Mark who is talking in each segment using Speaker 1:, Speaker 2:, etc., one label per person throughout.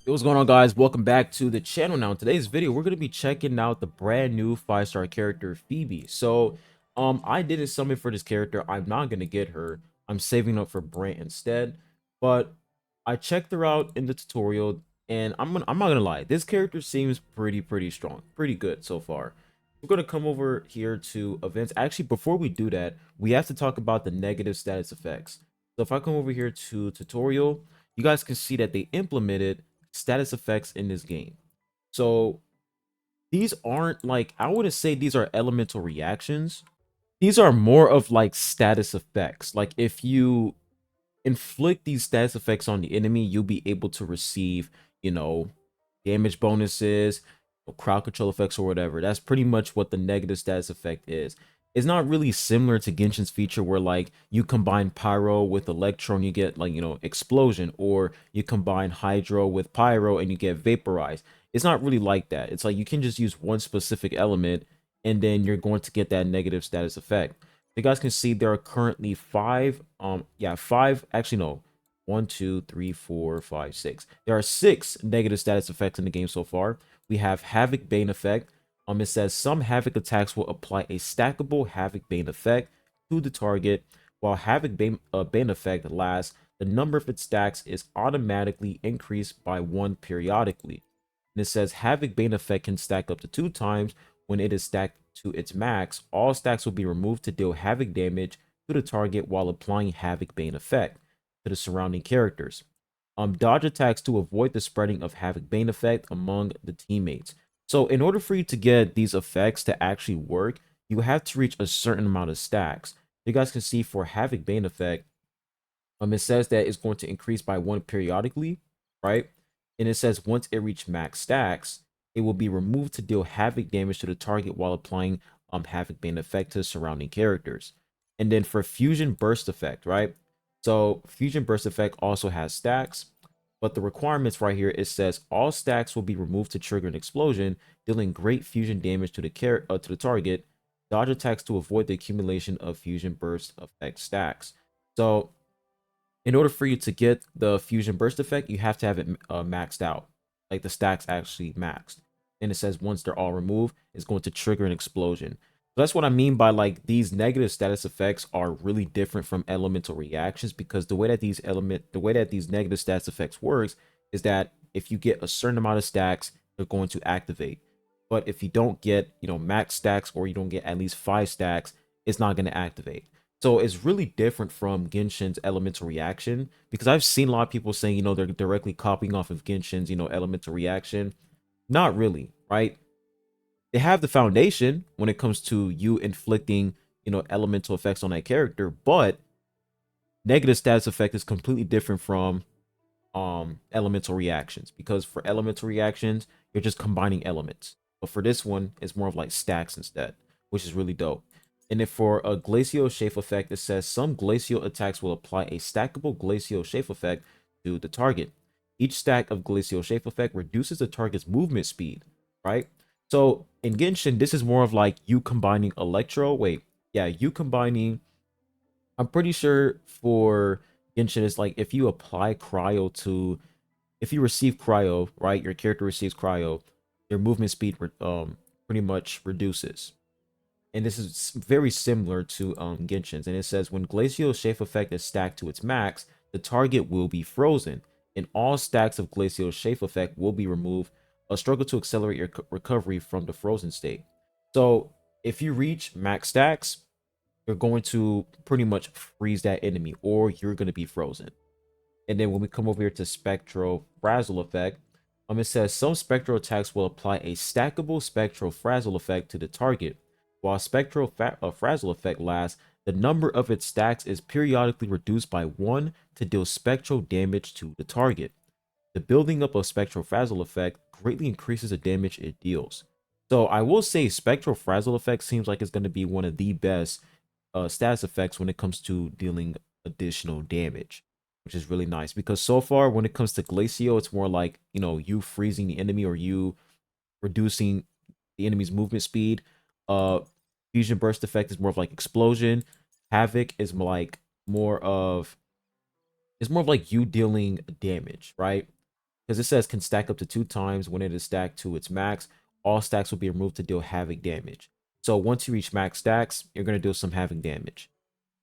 Speaker 1: Hey, what's going on, guys? Welcome back to the channel. Now in today's video we're going to be checking out the brand new 5-star character Phoebe. I didn't summon for this character. I'm not going to get her. I'm saving up for Brent instead. But I checked her out in the tutorial, and I'm not going to lie, this character seems pretty strong, pretty good so far. We're going to come over here to events. Actually, before we do that, we have to talk about the negative status effects. So if I come over here to tutorial, you guys can see that they implemented status effects in this game. So these aren't like, I wouldn't say these are elemental reactions. These are more of like status effects. Like if you inflict these status effects on the enemy, you'll be able to receive, you know, damage bonuses, or crowd control effects, or whatever. That's pretty much what the negative status effect is. It's not really similar to Genshin's feature where like you combine pyro with electro and you get like, explosion, or you combine hydro with pyro and you get vaporized. It's not really like that. It's like you can just use one specific element and then you're going to get that negative status effect. You guys can see there are currently five, actually no, one, two, three, four, five, six. There are six negative status effects in the game so far. We have Havoc Bane effect. It says some Havoc attacks will apply a stackable Havoc Bane effect to the target, while Bane effect lasts. The number of its stacks is automatically increased by one periodically. And it says Havoc Bane effect can stack up to 2 times. When it is stacked to its max, all stacks will be removed to deal Havoc damage to the target while applying Havoc Bane effect to the surrounding characters. Dodge attacks to avoid the spreading of Havoc Bane effect among the teammates. So in order for you to get these effects to actually work, you have to reach a certain amount of stacks. You guys can see for Havoc Bane effect, it says that it's going to increase by one periodically, right? And it says once it reaches max stacks, it will be removed to deal havoc damage to the target while applying havoc bane effect to surrounding characters. And then for fusion burst effect, right? So fusion burst effect also has stacks, but the requirements right here, it says all stacks will be removed to trigger an explosion, dealing great fusion damage to the target. Dodge attacks to avoid the accumulation of fusion burst effect stacks. So in order for you to get the fusion burst effect, you have to have it maxed out, like the stacks actually maxed. And it says once they're all removed, it's going to trigger an explosion. So that's what I mean by like these negative status effects are really different from elemental reactions, because the way that these negative status effects works is that if you get a certain amount of stacks, they're going to activate. But if you don't get, max stacks, or you don't get at least 5 stacks, it's not going to activate. So it's really different from Genshin's elemental reaction, because I've seen a lot of people saying, they're directly copying off of Genshin's, elemental reaction. Not really, right? They have the foundation when it comes to you inflicting, elemental effects on that character, but negative status effect is completely different from elemental reactions, because for elemental reactions, you're just combining elements. But for this one, it's more of like stacks instead, which is really dope. And if for a glacial shape effect, it says some glacial attacks will apply a stackable glacial shape effect to the target. Each stack of glacial shape effect reduces the target's movement speed, right? So in Genshin, this is more of like you combining electro. Wait, yeah, you combining. I'm pretty sure for Genshin, it's like if you apply cryo to, if you receive cryo, right? Your character receives cryo, your movement speed pretty much reduces. And this is very similar to Genshin's. And it says when Glacial Shape Effect is stacked to its max, the target will be frozen, and all stacks of Glacial Shape Effect will be removed. A struggle to accelerate your recovery from the frozen state. So if you reach max stacks, you're going to pretty much freeze that enemy, or you're going to be frozen. And then when we come over here to Spectral Frazzle Effect, it says some spectral attacks will apply a stackable Spectral Frazzle Effect to the target. While Spectral Frazzle Effect lasts, the number of its stacks is periodically reduced by 1 to deal spectral damage to the target. The building up of Spectral Frazzle Effect greatly increases the damage it deals. So I will say Spectral Frazzle Effect seems like it's going to be one of the best status effects when it comes to dealing additional damage, which is really nice, because so far when it comes to Glacio, it's more like, you freezing the enemy or you reducing the enemy's movement speed. uh Fusion burst effect is more of like explosion. Havoc is more of, it's more of like you dealing damage, right? because it says can stack up to 2 times. When it is stacked to its max, all stacks will be removed to deal havoc damage. So once you reach max stacks, you're going to deal some havoc damage.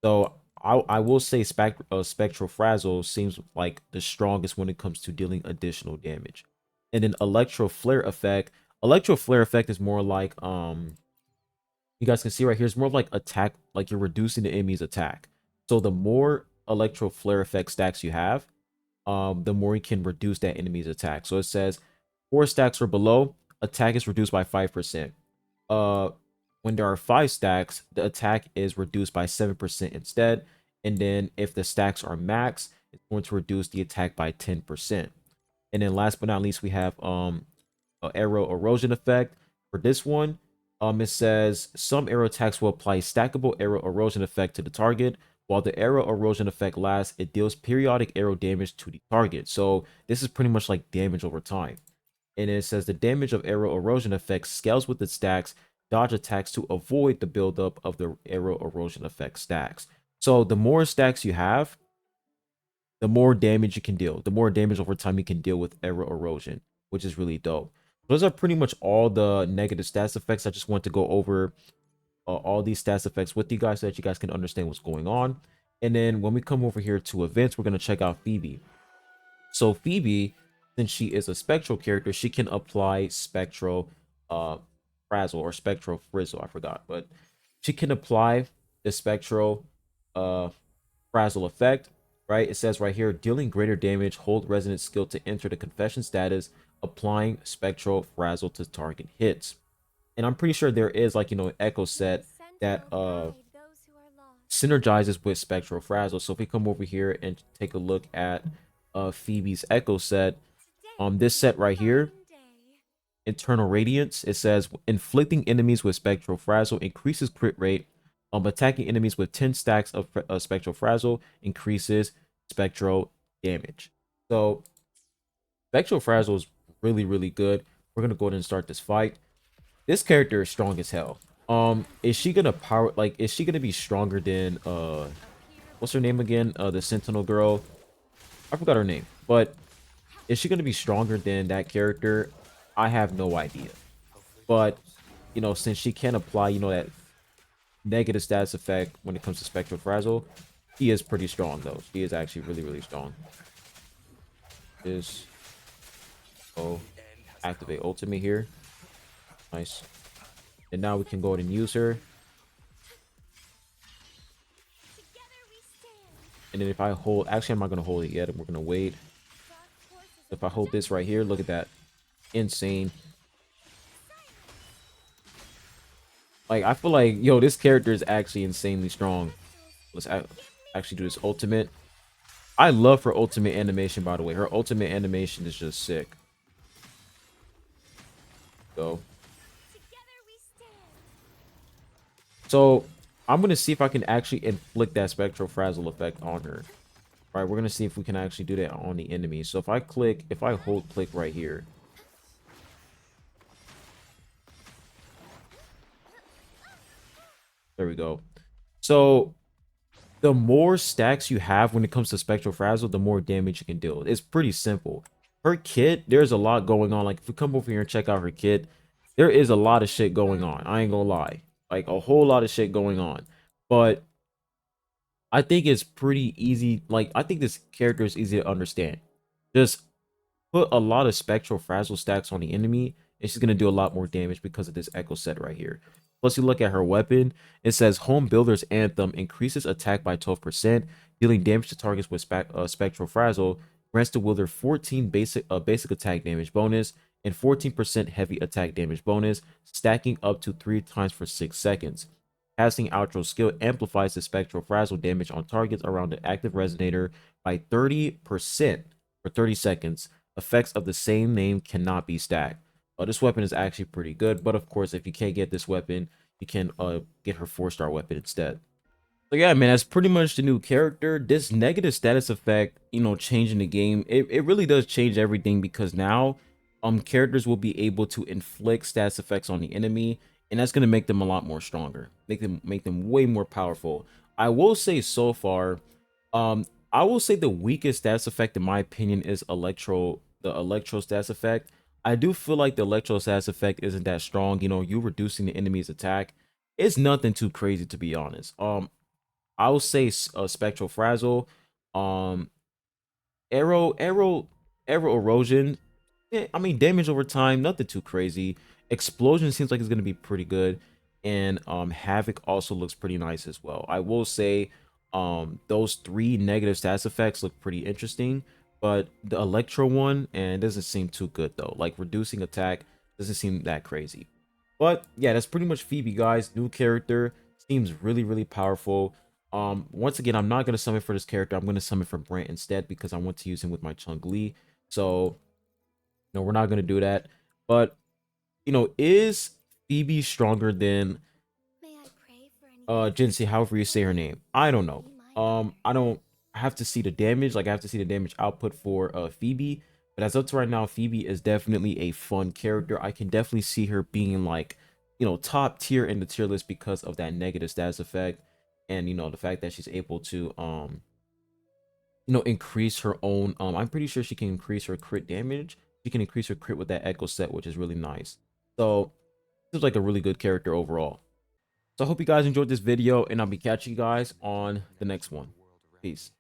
Speaker 1: So I will say Spectral Frazzle seems like the strongest when it comes to dealing additional damage. And then Electro Flare Effect. Electro Flare Effect is more like you guys can see right here, it's more like attack, like you're reducing the enemy's attack. So the more Electro Flare Effect stacks you have, the more you can reduce that enemy's attack. So it says 4 stacks or below, attack is reduced by 5%. Uh, when there are 5 stacks, the attack is reduced by 7% instead. And then if the stacks are max, it's going to reduce the attack by 10%. And then last but not least, we have arrow erosion effect. For this one, it says some arrow attacks will apply stackable arrow erosion effect to the target. While the arrow erosion effect lasts, it deals periodic arrow damage to the target. So this is pretty much like damage over time. And it says the damage of arrow erosion effect scales with the stacks, dodge attacks to avoid the buildup of the arrow erosion effect stacks. So the more stacks you have, the more damage you can deal. The more damage over time you can deal with arrow erosion, which is really dope. Those are pretty much all the negative stats effects. I just want to go over all these stats effects with you guys so that you guys can understand what's going on. And then when we come over here to events, we're going to check out Phoebe. So Phoebe, since she is a spectral character, she can apply spectral frazzle or spectral frizzle. I forgot, but she can apply the spectral frazzle effect. Right, it says right here, dealing greater damage, hold resonant skill to enter the confession status, applying spectral frazzle to target hits. And I'm pretty sure there is, like, an echo set that synergizes with spectral frazzle. So if we come over here and take a look at Phoebe's echo set, this set right here, internal radiance, it says inflicting enemies with spectral frazzle increases crit rate. Attacking enemies with 10 stacks of spectral frazzle increases spectral damage. So spectral frazzle is really, really good. We're gonna go ahead and start this fight. This character is strong as hell. Is she gonna is she gonna be stronger than what's her name again? The Sentinel girl. I forgot her name, but is she gonna be stronger than that character? I have no idea. But since she can apply, that negative status effect when it comes to spectral frazzle, she is pretty strong though. She is actually really, really strong. Activate ultimate here. Nice. And now we can go ahead and use her. And then if I hold, actually I'm not gonna hold it yet, we're gonna wait. If I hold this right here, look at that. Insane. Like, I feel like, yo, this character is actually insanely strong. Let's actually do this ultimate. I love her ultimate animation, by the way. Her ultimate animation is just sick. Go. So, I'm going to see if I can actually inflict that spectral frazzle effect on her. All right, we're going to see if we can actually do that on the enemy. So, if I hold click right here. There we go. So, the more stacks you have when it comes to spectral frazzle, the more damage you can deal. It's pretty simple. Her kit, there's a lot going on. Like, if we come over here and check out her kit, there is a lot of shit going on. I ain't gonna lie. Like, a whole lot of shit going on. But I think it's pretty easy. Like, I think this character is easy to understand. Just put a lot of spectral frazzle stacks on the enemy, and she's gonna do a lot more damage because of this echo set right here. Plus, you look at her weapon, it says Home Builder's Anthem increases attack by 12%, dealing damage to targets with spectral frazzle, grants the wielder 14 basic attack damage bonus and 14% heavy attack damage bonus, stacking up to 3 times for 6 seconds. Casting outro skill amplifies the spectral frazzle damage on targets around the active resonator by 30% for 30 seconds. Effects of the same name cannot be stacked. This weapon is actually pretty good, but of course, if you can't get this weapon, you can get her 4-star weapon instead. So yeah, man, that's pretty much the new character. This negative status effect, changing the game, it really does change everything, because now characters will be able to inflict status effects on the enemy, and that's going to make them a lot more stronger, make them way more powerful. I will say so far, I will say the weakest status effect in my opinion is electro the electro stats effect. I do feel like the electro stats effect isn't that strong. You know, you reducing the enemy's attack. It's nothing too crazy, to be honest. I will say spectral frazzle. Um, arrow, arrow, arrow erosion. I mean, damage over time, nothing too crazy. Explosion seems like it's gonna be pretty good, and havoc also looks pretty nice as well. I will say, those three negative stats effects look pretty interesting, but the electro one and doesn't seem too good though. Like reducing attack doesn't seem that crazy. But yeah, that's pretty much Phoebe, guys. New character, seems really powerful. Once again, I'm not gonna summon for this character. I'm gonna summon for Brent instead because I want to use him with my Chung Li. So no, we're not gonna do that. But is Phoebe stronger than Jinsei, however you say her name? I don't know. I don't have to see the damage. Like I have to see the damage output for Phoebe. But as up to right now, Phoebe is definitely a fun character. I can definitely see her being like, top tier in the tier list because of that negative status effect. And the fact that she's able to increase her own I'm pretty sure she can increase her crit damage. She can increase her crit with that echo set, which is really nice. So this is like a really good character overall. So I hope you guys enjoyed this video, and I'll be catching you guys on the next one. Peace.